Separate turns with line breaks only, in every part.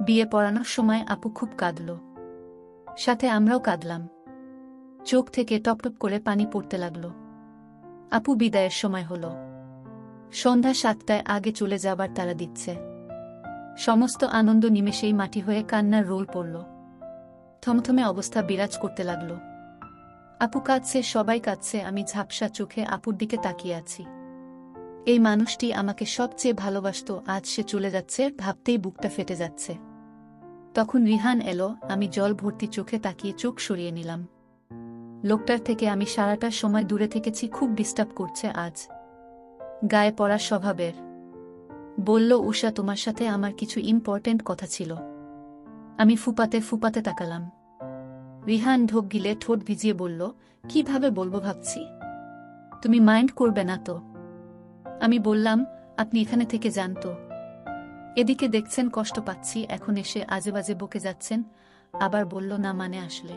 বিয়ে পড়ানোর সময় আপু খুব কাঁদল, সাথে আমরাও কাঁদলাম। চোখ থেকে টপটপ করে পানি পড়তে লাগল। আপু বিদায়ের সময় হল। সন্ধ্যা 7টায় আগে চলে যাবার তাড়া দিচ্ছে। সমস্ত আনন্দ নিমেষেই মাটি হয়ে কান্নার রোল পড়ল। থমথমে অবস্থা বিরাজ করতে লাগল। আপু কাঁদছে, সবাই কাঁদছে, আমি ঝাপসা চোখে আপুর দিকে তাকিয়ে আছি। এই মানুষটি আমাকে সবচেয়ে ভালোবাসত, আজ সে চলে যাচ্ছে, ভাবতেই বুকটা ফেটে যাচ্ছে। তখন রিহান এলো, আমি জল ভর্তি চোখে তাকিয়ে চোখ সরিয়ে নিলাম। লোকটার থেকে আমি সারাটা সময় দূরে থেকেছি, খুব ডিস্টার্ব করছে আজ। গায়ে পড়া স্বভাবের। বলল, উষা, তোমার সাথে আমার কিছু ইম্পর্টেন্ট কথা ছিল। আমি ফুপাতে ফুপাতে তাকালাম। রিহান ঢোক গিলে ঠোঁট ভিজিয়ে বলল, কিভাবে বলবো ভাবছি। তুমি মাইন্ড করবে না তো? আমি বললাম, আপনি এখানে থেকে যান তো। এদিকে দেখছেন কষ্ট পাচ্ছি, এখন এসে আজেবাজে বকে যাচ্ছেন। আবার বলল, না মানে আসলে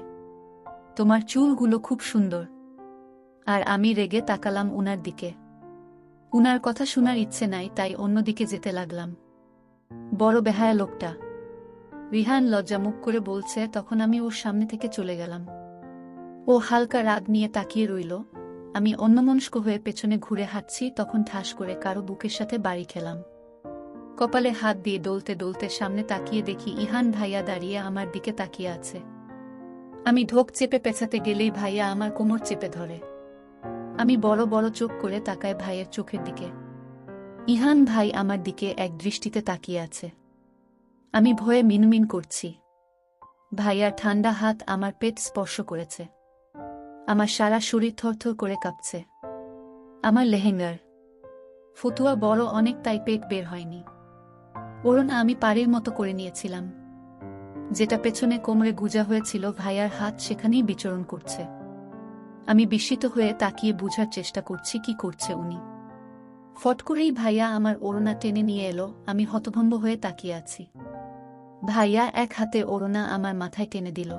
তোমার চুলগুলো খুব সুন্দর। আর আমি রেগে তাকালাম উনার দিকে। উনার কথা শোনার ইচ্ছে নাই, তাই অন্যদিকে যেতে লাগলাম। বড় বেহায়া লোকটা। রিহান লজ্জামুখ করে বলছে, তখন আমি ওর সামনে থেকে চলে গেলাম। ও হালকা রাগ নিয়ে তাকিয়ে রইল। আমি অন্যমনস্ক হয়ে পেছনে ঘুরে হাঁটছি, তখন ঠাস করে কারো বুকের সাথে বাড়ি খেলাম। কপালে হাত দিয়ে ডলতে ডলতে সামনে তাকিয়ে দেখি ইহান ভাইয়া দাঁড়িয়ে আমার দিকে তাকিয়ে আছে। আমি ঢোক চেপে পেছাতে গেলেই ভাইয়া আমার কোমর চেপে ধরে। আমি বড় বড় চোখ করে তাকাই ভাইয়ের চোখের দিকে। ইহান ভাই আমার দিকে এক দৃষ্টিতে তাকিয়ে আছে। আমি ভয়ে মিনমিন করছি। ভাইয়ার ঠান্ডা হাত আমার পেট স্পর্শ করেছে। আমার সারা শরীর থরথর করে কাঁপছে। আমার লেহেঙ্গার ফতুয়া বড় অনেক, তাই পেট বের হয়নি। ওড়না আমি পাড়ির মতো করে নিয়েছিলাম। যেটা পেছনে কোমরে গুজা হয়েছিল, ভাইয়ার হাত সেখানেই বিচরণ করছে। আমি বিস্মিত হয়ে তাকিয়ে বুঝার চেষ্টা করছি কি করছে উনি। ফট করেই ভাইয়া আমার ওড়না টেনে নিয়ে এলো। আমি হতভম্ব হয়ে তাকিয়ে আছি। ভাইয়া এক হাতে ওড়না আমার মাথায় টেনে দিল।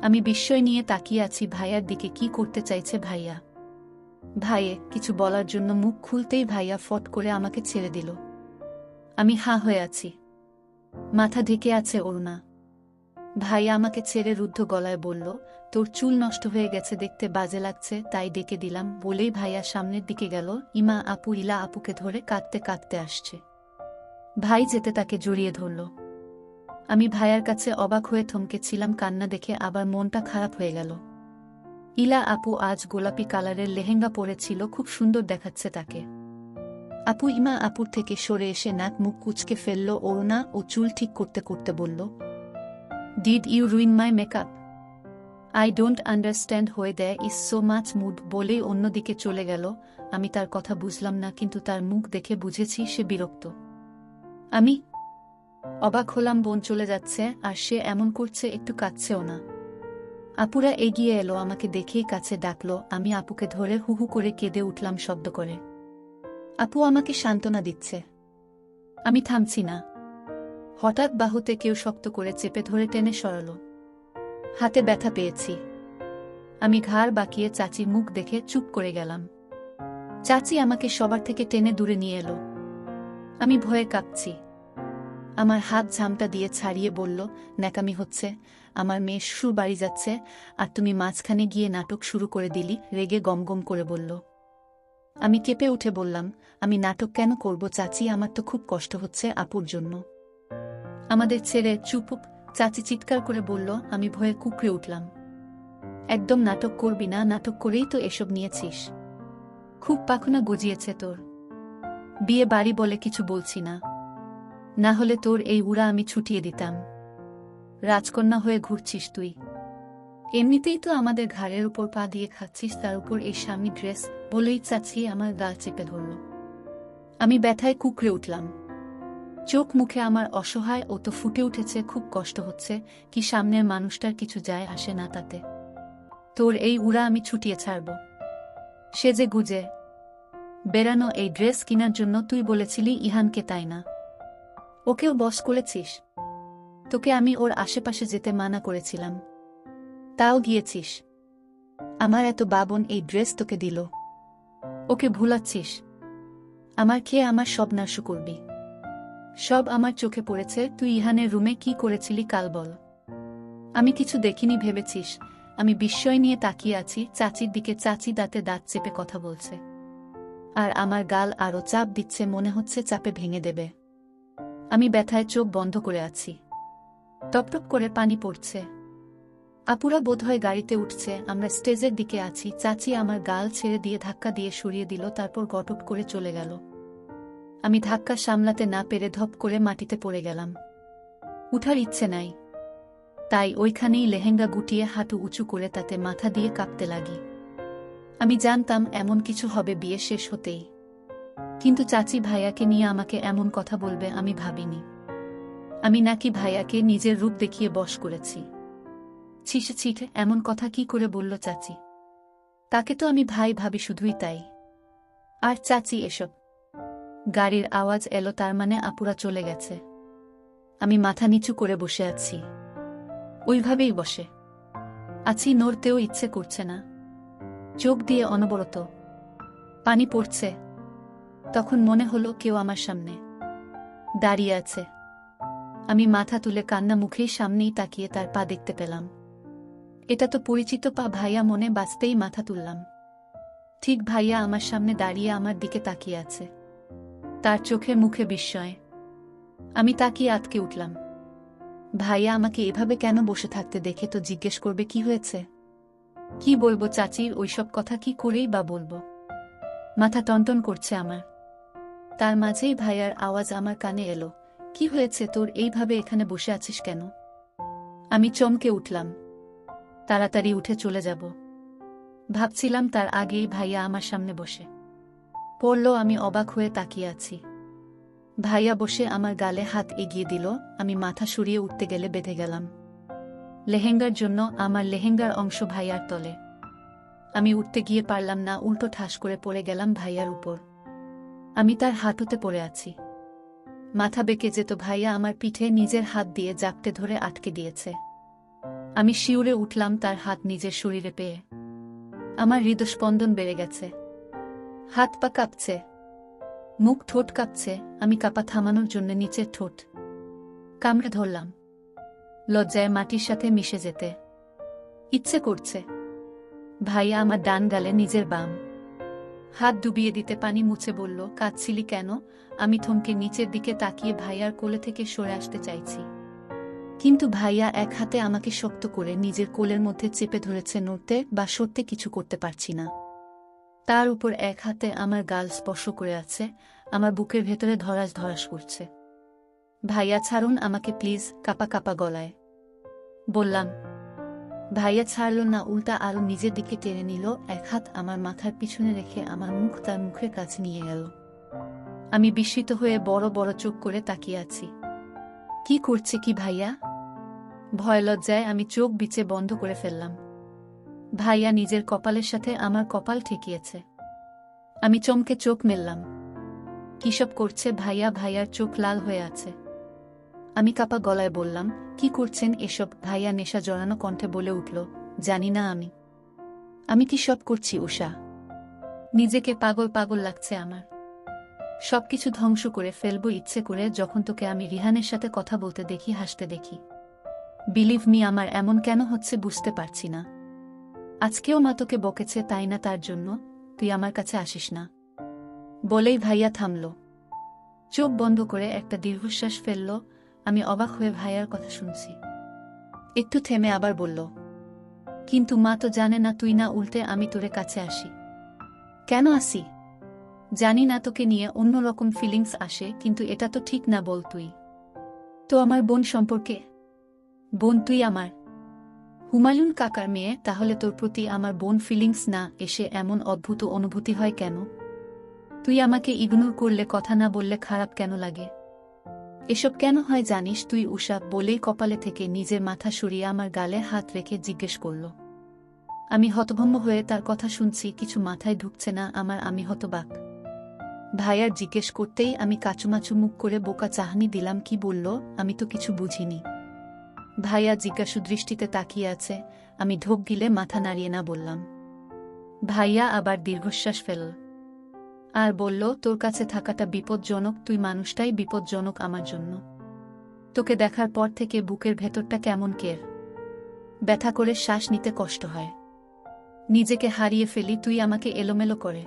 আমি বিস্ময় নিয়ে তাকিয়ে আছি ভাইয়ার দিকে। কি করতে চাইছে ভাইয়া? ভাইয়ে কিছু বলার জন্য মুখ খুলতেই ভাইয়া ফট করে আমাকে ছেড়ে দিল। আমি হাঁ হয়ে আছি। মাথা ঢেকে আছে ওড়না। ভাইয়া আমাকে ছেড়ে রুদ্ধ গলায় বলল, তোর চুল নষ্ট হয়ে গেছে, দেখতে বাজে লাগছে, তাই ডেকে দিলাম। বলেই ভাইয়া সামনের দিকে গেল। ইমা আপু, ইলা আপুকে ধরে কাঁদতে কাঁদতে আসছে। ভাই যেতে তাকে জড়িয়ে ধরল। আমি ভাইয়ার কাছে অবাক হয়ে থমকেছিলাম। কান্না দেখে আবার মনটা খারাপ হয়ে গেল। ইলা আপু আজ গোলাপি কালারের লেহেঙ্গা পরেছিল, খুব সুন্দর দেখাচ্ছে তাকে। আপু ইমা আপুর থেকে সরে এসে নাক মুখ কুচকে ফেলল। ওড়না ও চুল ঠিক করতে করতে বলল, did you ruin my makeup? I don't understand why there is so much mood. বলেই অন্যদিকে চলে গেল। আমি তার কথা বুঝলাম না, কিন্তু তার মুখ দেখে বুঝেছি সে বিরক্ত। আমি অবাক হলাম, বোন চলে যাচ্ছে আর সে এমন করছে, একটু কাঁদছেও না। আপুরা এগিয়ে এলো, আমাকে দেখেই কাছে ডাকলো। আমি আপুকে ধরে হু হু করে কেঁদে উঠলাম শব্দ করে। আপু আমাকে সান্ত্বনা দিচ্ছে। আমি থামছি না। হঠাৎ বাহুতে কেউ শক্ত করে চেপে ধরে টেনে সরালো। হাতে ব্যথা পেয়েছি। আমি ঘাড় বাঁকিয়ে চাচির মুখ দেখে চুপ করে গেলাম। চাচি আমাকে সবার থেকে টেনে দূরে নিয়ে এলো। আমি ভয়ে কাঁপছি। আমার হাত ঝামটা দিয়ে ছাড়িয়ে বলল, ন্যাকামি হচ্ছে, আমার মেয়ে শ্বশুর বাড়ি যাচ্ছে আর তুমি মাঝখানে গিয়ে নাটক শুরু করে দিলি। রেগে গমগম করে বলল। আমি কেঁপে উঠে বললাম, আমি নাটক কেন করব চাচি, আমার তো খুব কষ্ট হচ্ছে আপুর জন্য। আমাদের ছেড়ে চুপ। চাচি চিৎকার করে বলল। আমি ভয়ে কুঁকড়ে উঠলাম। একদম নাটক করবি না, নাটক করেই তো এসব নিয়েছিস। খুব পাখনা গজিয়েছে তোর। বিয়ে বাড়ি বলে কিছু বলছি না, না হলে তোর এই উড়া আমি ছুটিয়ে দিতাম। রাজকন্যা হয়ে ঘুরছিস তুই। এমনিতেই তো আমাদের ঘাড়ের উপর পা দিয়ে খাচ্ছিস, তার উপর এই স্বামী ড্রেস। বলেই চাচি আমার গাল চেপে ধরল। আমি ব্যথায় কুঁকড়ে উঠলাম। চোখ মুখে আমার অসহায় ও তো ফুটে উঠেছে, খুব কষ্ট হচ্ছে। কি সামনের মানুষটার কিছু যায় আসে না তাতে। তোর এই উড়া আমি ছুটিয়ে ছাড়ব। সেজে গুজে বেরানো এই ড্রেস কেনার জন্য তুই বলেছিলি ইহানকে, তাই না? ওকেও বস করেছিস। তোকে আমি ওর আশেপাশে যেতে মানা করেছিলাম, তাও গিয়েছিস। আমার এত বাবন এই ড্রেস তোকে দিল, ওকে ভুলাচ্ছিস। আমার খেয়ে আমার সব নাশ করবি। সব আমার চোখে পড়েছে। তুই ইহানের রুমে কি করেছিলি কাল বল। আমি কিছু দেখিনি ভেবেছিস? আমি বিস্ময় নিয়ে তাকিয়ে আছি চাচির দিকে। চাচি দাঁতে দাঁত চেপে কথা বলছে, আর আমার গাল আরও চাপ দিচ্ছে, মনে হচ্ছে চাপে ভেঙে দেবে। আমি ব্যথায় চোখ বন্ধ করে আছি। টপটপ করে পানি পড়ছে। আপুরা বোধহয় গাড়িতে উঠছে। আমরা স্টেজের দিকে আছি। চাচি আমার গাল ছেড়ে দিয়ে ধাক্কা দিয়ে সরিয়ে দিল, তারপর গটপ করে চলে গেল। আমি ধাক্কা সামলাতে না পেরে ধপ করে মাটিতে পড়ে গেলাম। উঠার ইচ্ছে নাই, তাই ওইখানেই লেহেঙ্গা গুটিয়ে হাঁটু উঁচু করে তাতে মাথা দিয়ে কাঁপতে লাগি। আমি জানতাম এমন কিছু হবে বিয়ে শেষ হতেই, কিন্তু চাচি ভাইয়াকে নিয়ে আমাকে এমন কথা বলবে আমি ভাবিনি। আমি নাকি ভাইয়াকে নিজের রূপ দেখিয়ে বশ করেছি। ছিটে ছিটে এমন কথা কি করে বলল চাচি? তাকে তো আমি ভাই ভাবি, শুধুই তাই। আর চাচি এসব? গাড়ির আওয়াজ এলো, তার মানে আপুরা চলে গেছে। আমি মাথা নিচু করে বসে আছি। ওইভাবেই বসে আছি, নড়তেও ইচ্ছে করছে না। চোখ দিয়ে অনবরত পানি পড়ছে। তখন মনে হলো কেউ আমার সামনে দাঁড়িয়ে আছে। আমি মাথা তুলে কান্না মুখেই সামনেই তাকিয়ে তার পা দেখতে পেলাম। এটা তো পরিচিত পা। ভাইয়া মনে বাঁচতেই মাথা তুললাম। ঠিক ভাইয়া আমার সামনে দাঁড়িয়ে আমার দিকে তাকিয়ে আছে, তার চোখে মুখে বিস্ময়। আমি তাকিয়ে আটকে উঠলাম। ভাইয়া আমাকে এভাবে কেন বসে থাকতে দেখে তো জিজ্ঞেস করবে কি হয়েছে। কি বলবো চাচির ওইসব কথা, কি করেই বা বলবো। মাথা টনটন করছে আমার। তার মাঝেই ভাইয়ার আওয়াজ আমার কানে এলো, কি হয়েছে তোর, এইভাবে এখানে বসে আছিস কেন? আমি চমকে উঠলাম। তাড়াতাড়ি উঠে চলে যাব ভাবছিলাম, তার আগেই ভাইয়া আমার সামনে বসে পড়ল। আমি অবাক হয়ে তাকিয়ে আছি। ভাইয়া বসে আমার গালে হাত এগিয়ে দিল। আমি মাথা সরিয়ে উঠতে গেলে বেঁধে গেলাম লেহেঙ্গার জন্য। আমার লেহেঙ্গার অংশ ভাইয়ার তলে। আমি উঠতে গিয়ে পারলাম না, উল্টো ঠাস করে পড়ে গেলাম ভাইয়ার উপর। আমি তার হাঁটুতে পড়ে আছি। মাথা বেঁকে যেত। ভাইয়া আমার পিঠে নিজের হাত দিয়ে জাপটে ধরে আটকে দিয়েছে। আমি শিউরে উঠলাম তার হাত নিজের শরীরে পেয়ে। আমার হৃদস্পন্দন বেড়ে গেছে, হাত পা কাঁপছে, মুখ ঠোঁট কাঁপছে। আমি কাঁপা থামানোর জন্য নিচের ঠোঁট কামড়ে ধরলাম। লজ্জায় মাটির সাথে মিশে যেতে ইচ্ছে করছে। ভাইয়া আমার ডান গালে নিজের বাম হাত ডুবিয়ে দিতে পানি মুছে বলল, কাঁদছিলি কেন? আমি থমকে নিচের দিকে তাকিয়ে ভাইয়ার কোলে থেকে সরে আসতে চাইছি, কিন্তু ভাইয়া এক হাতে আমাকে শক্ত করে নিজের কোলের মধ্যে চেপে ধরেছে। নড়তে বা সরতে কিছু করতে পারছি না। তার উপর এক হাতে আমার গাল স্পর্শ করে আছে। আমার বুকের ভেতরে ধরাস ধরাস করছে। ভাইয়া ছাড়ুন আমাকে প্লিজ, কাপা কাপা গলায় বললাম। ভাইয়া ছাড়ল না, উল্টা আরো নিজের দিকে টেনে নিল। এক হাত আমার মাথার পিছনে রেখে আমার মুখ তার মুখের কাছে নিয়ে গেল। আমি বিস্মিত হয়ে বড় বড় চোখ করে তাকিয়ে আছি। কি করছে কি ভাইয়া? ভয় লজ্জায় আমি চোখ বিচে বন্ধ করে ফেললাম। ভাইয়া নিজের কপালের সাথে আমার কপাল ঠেকিয়েছে। আমি চমকে চোখ মেললাম। কিসব করছে ভাইয়া? ভাইয়ার চোখ লাল হয়ে আছে। আমি কাপা গলায় বললাম, কি করছেন এসব? ভাইয়া নেশা জড়ানো কণ্ঠে বলে উঠল, জানি না আমি কি সব করছি উষা? নিজেকে পাগল পাগল লাগছে আমার। সবকিছু ধ্বংস করে ফেলবো ইচ্ছে করে। যখন তোকে আমি রিহানের সাথে কথা বলতে দেখি, হাসতে দেখি, বিলিভ মি আমার এমন কেন হচ্ছে বুঝতে পারছি না। আজকেও মা তোকে বকেছে তাই না? তার জন্য তুই আমার কাছে আসিস না বলেই ভাইয়া থামল। চোখ বন্ধ করে একটা দীর্ঘশ্বাস ফেলল। আমি অবাক হয়ে ভাইয়ার কথা শুনছি। একটু থেমে আবার বলল, কিন্তু মা তো জানে না তুই না, উল্টে আমি তোরে কাছে আসি। কেন আসি জানি না, তোকে নিয়ে অন্যরকম ফিলিংস আসে, কিন্তু এটা তো ঠিক না। বল, তুই তো আমার বোন সম্পর্কে। বোন? তুই আমার হুমায়ুন কাকার মেয়ে, তাহলে তোর প্রতি আমার বোন ফিলিংস না এসে এমন অদ্ভুত অনুভূতি হয় কেন? তুই আমাকে ইগনোর করলে, কথা না বললে খারাপ কেন লাগে? এসব কেন হয় জানিস তুই উষা? বলেই কপালে থেকে নিজের মাথা সরিয়ে আমার গালে হাত রেখে জিজ্ঞেস করল। আমি হতভম্ব হয়ে তার কথা শুনছি, কিছু মাথায় ঢুকছে না আমার। আমি হতবাক। ভাইয়ার জিজ্ঞেস করতেই আমি কাচুমাচু মুখ করে বোকা চাহনি দিলাম। কি বলল? আমি তো কিছু বুঝিনি। ভাইয়া জিজ্ঞাসু দৃষ্টিতে তাকিয়ে আছে। আমি ঢোক গিলে মাথা নাড়িয়ে না বললাম। ভাইয়া আবার দীর্ঘশ্বাস ফেলল। আর বলল, তোর কাছে থাকাটা বিপজ্জনক, তুই মানুষটাই বিপজ্জনক আমার জন্য। তোকে দেখার পর থেকে বুকের ভেতরটা কেমন ব্যথা করে শ্বাস নিতে কষ্ট হয়। নিজেকে হারিয়ে ফেলি, তুই আমাকে এলোমেলো করে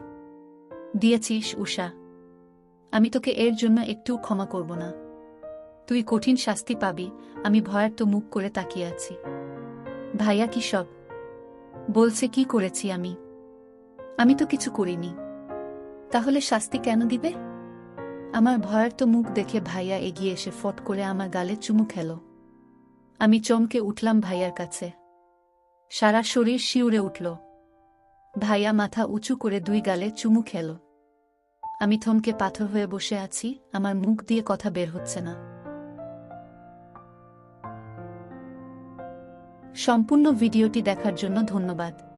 দিয়েছিস উষা। আমি তোকে এর জন্য একটুও ক্ষমা করব না। তুই কঠিন শাস্তি পাবি। আমি ভয়ার্ত মুখ করে তাকিয়ে আছি। ভাইয়া কি সব বলছে? কি করেছি আমি? আমি তো কিছু করিনি। তাহলে শাস্তি কেন দিবে? আমার ভয়ার্ত মুখ দেখে ভাইয়া এগিয়ে এসে ফট করে আমার গালে চুমু খেল। আমি চমকে উঠলাম ভাইয়ার কাছে। সারা শরীর শিউরে উঠল। ভাইয়া মাথা উঁচু করে 2 গালে চুমু খেল। আমি থমকে পাথর হয়ে বসে আছি, আমার মুখ দিয়ে কথা বের হচ্ছে না। সম্পূর্ণ ভিডিওটি দেখার জন্য ধন্যবাদ।